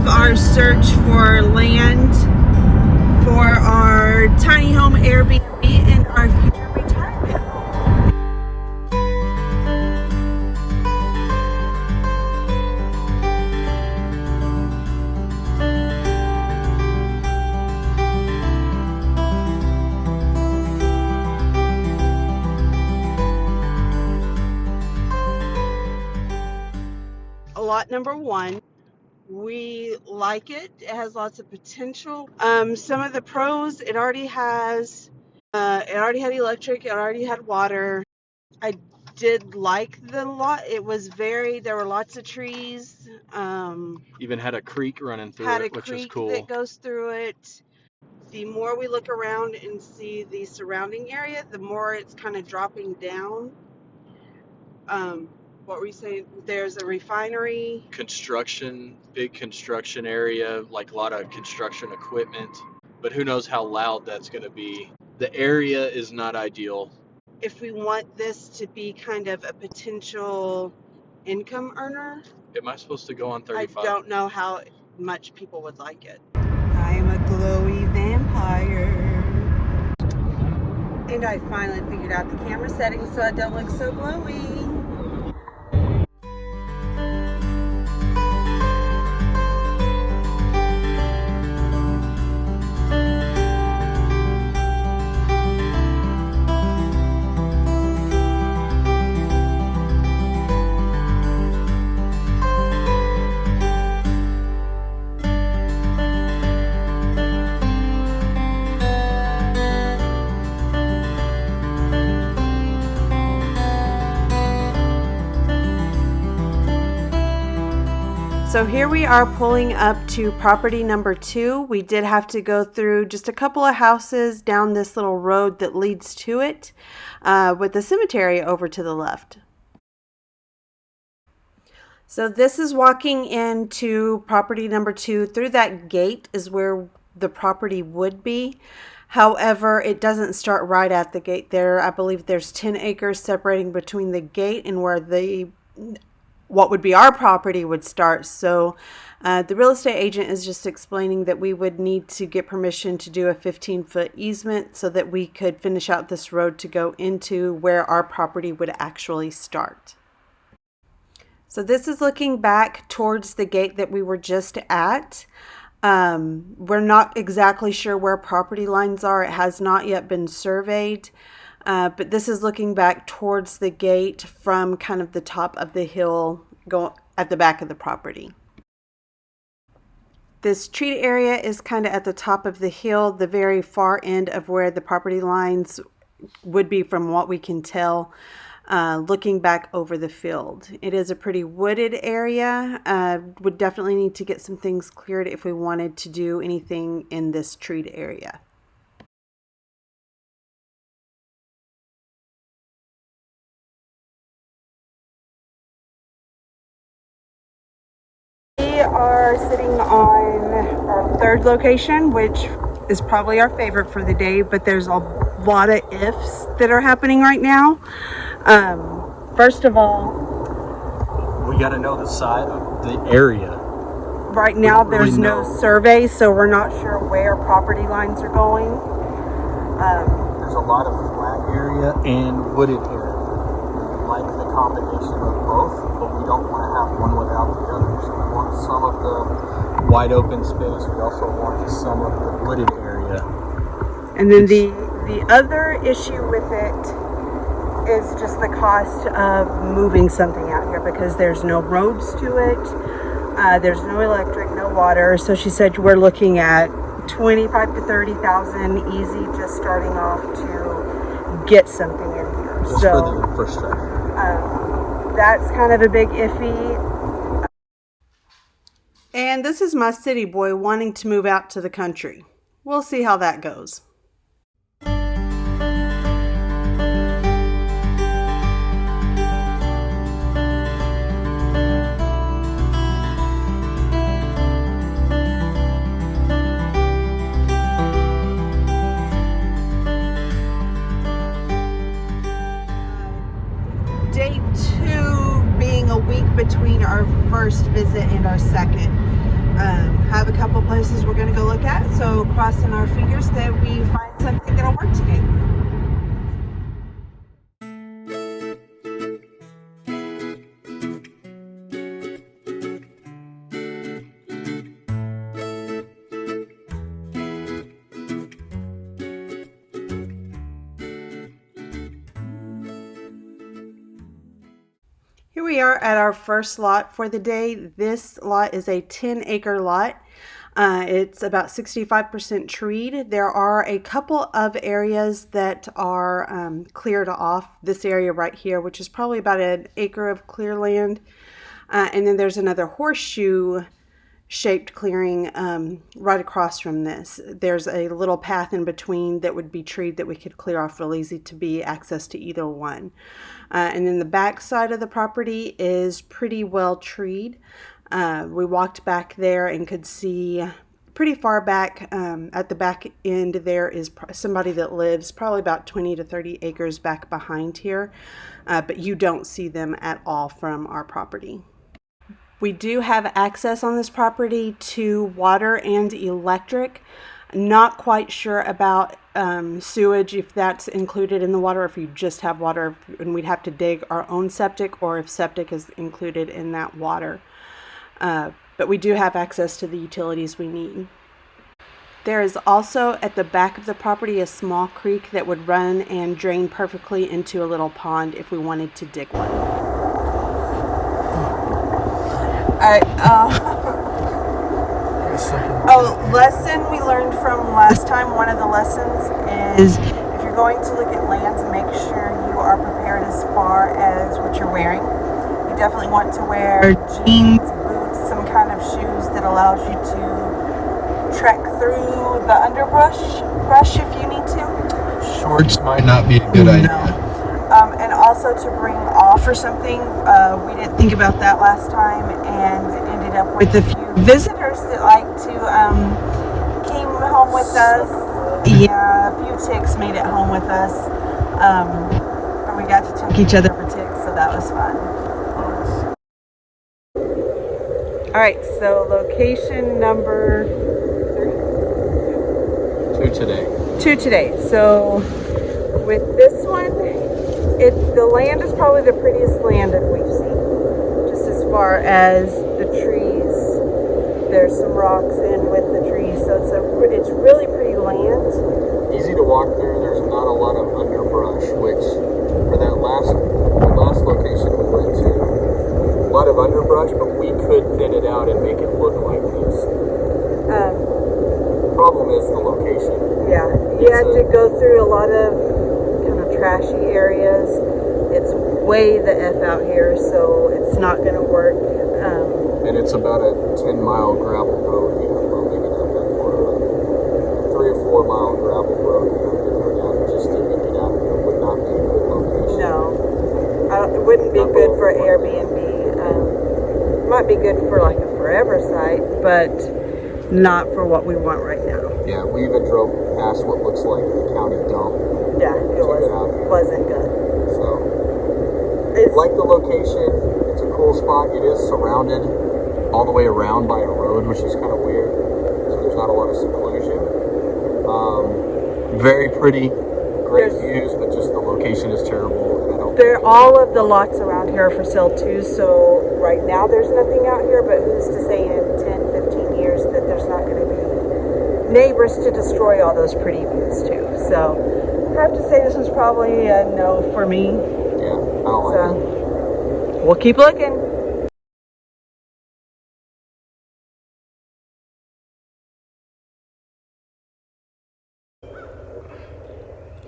of our search for land for our tiny home Airbnb and our future retirement home. Lot number one. We like it. It has lots of potential. Some of the pros, it already had electric, it already had water. I did like the lot. There were lots of trees. Even had a creek running through it, which is cool. That goes through it. The more we look around and see the surrounding area, the more it's kind of dropping down. What were you saying? There's a refinery. Big construction area, like a lot of construction equipment. But who knows how loud that's going to be. The area is not ideal. If we want this to be kind of a potential income earner. Am I supposed to go on 35? I don't know how much people would like it. I am a glowy vampire. And I finally figured out the camera settings so I don't look so glowy. So here we are pulling up to property number 2. We did have to go through just a couple of houses down this little road that leads to it, with the cemetery over to the left. So this is walking into property number 2. Through that gate is where the property would be. However, it doesn't start right at the gate there. I believe there's 10 acres separating between the gate and where what would be our property would start. So the real estate agent is just explaining that we would need to get permission to do a 15-foot easement so that we could finish out this road to go into where our property would actually start. So this is looking back towards the gate that we were just at. We're not exactly sure where property lines are. It has not yet been surveyed. But this is looking back towards the gate from kind of the top of the hill at the back of the property. This treated area is kind of at the top of the hill, the very far end of where the property lines would be from what we can tell, looking back over the field. It is a pretty wooded area. Would definitely need to get some things cleared if we wanted to do anything in this treated area. We are sitting on our third location, which is probably our favorite for the day, but there's a lot of ifs that are happening right now. First of all, we got to know the side of the area. Right now there's no survey, so we're not sure where property lines are going. There's a lot of flat area and wooded area. We like the combination of both, but we don't want to have one without the other. So we want some of the wide open space. We also want some of the wooded area. And then the other issue with it is just the cost of moving something out here, because there's no roads to it. There's no electric, no water. So she said we're looking at $25,000 to $30,000 easy, just starting off to get something in here. Just for the infrastructure. That's kind of a big iffy. And this is my city boy wanting to move out to the country. We'll see how that goes. Day 2 being a week between our first visit and our second. have a couple places we're going to go look at. So crossing our fingers that we find something that'll work today. Here we are at our first lot for the day. This lot is a 10-acre lot. It's about 65% treed. There are a couple of areas that are cleared off. This area right here, which is probably about an acre of clear land. And then there's another horseshoe shaped clearing right across from this. There's a little path in between that would be treed that we could clear off real easy to be access to either one. And then the back side of the property is pretty well treed. We walked back there and could see pretty far back at the back end there is somebody that lives probably about 20 to 30 acres back behind here, but you don't see them at all from our property. We do have access on this property to water and electric. Not quite sure about sewage, if that's included in the water, if you just have water and we'd have to dig our own septic, or if septic is included in that water. But we do have access to the utilities we need. There is also at the back of the property a small creek that would run and drain perfectly into a little pond if we wanted to dig one. Lesson we learned from last time, one of the lessons is if you're going to look at lands, make sure you are prepared as far as what you're wearing. You definitely want to wear jeans, boots, some kind of shoes that allows you to trek through the underbrush if you need to. Shorts might not be a good idea. And also to bring off or something. We didn't think about that last time and ended up with a few visitors that like to came home with us. Yeah, a few ticks made it home with us. And we got to check each other for ticks, so that was fun. Alright, so location number 2 today. So with this one, the land is probably the prettiest land that we've seen. Just as far as the trees, there's some rocks in with the trees, so it's really pretty land. Easy to walk through. There's not a lot of underbrush, which for that last location we went to, a lot of underbrush, but we could thin it out and make it look like this. Problem is the location. Yeah, you had to go through a lot of kind of trashy areas. It's way the F out here, so it's not going to work. And it's about a 10-mile gravel road. Well, maybe not that far, but 3 or 4 mile gravel road you have to go down just to make it out. It would not be a good location. No, it wouldn't be good for Airbnb. It might be good for like a forever site, but not for what we want right now. Yeah, we even drove past what looks like the county dump. Yeah, it wasn't good. So, like the location, it's a cool spot. It is surrounded all the way around by a road, which is kind of weird. So there's not a lot of seclusion. Very pretty, great views, but just the location is terrible. And all of the lots around here are for sale too, so right now there's nothing out here, but who's to say in 10, 15 years that there's not going to be neighbors to destroy all those pretty views too. So I have to say this was probably a no for me. Yeah, I don't like it. We'll keep looking.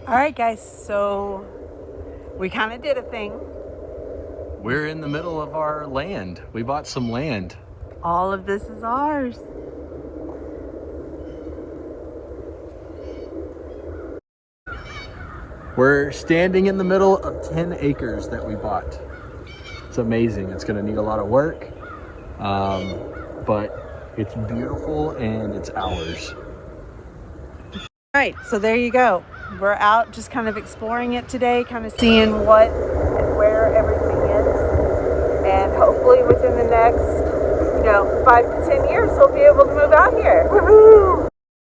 Alright guys, so we kind of did a thing. We're in the middle of our land. We bought some land. All of this is ours. We're standing in the middle of 10 acres that we bought. It's amazing. It's going to need a lot of work, but it's beautiful and it's ours. All right, so there you go. We're out just kind of exploring it today, kind of seeing what and where everything is. And hopefully within the next, 5 to 10 years, they'll be able to move out here. Woohoo!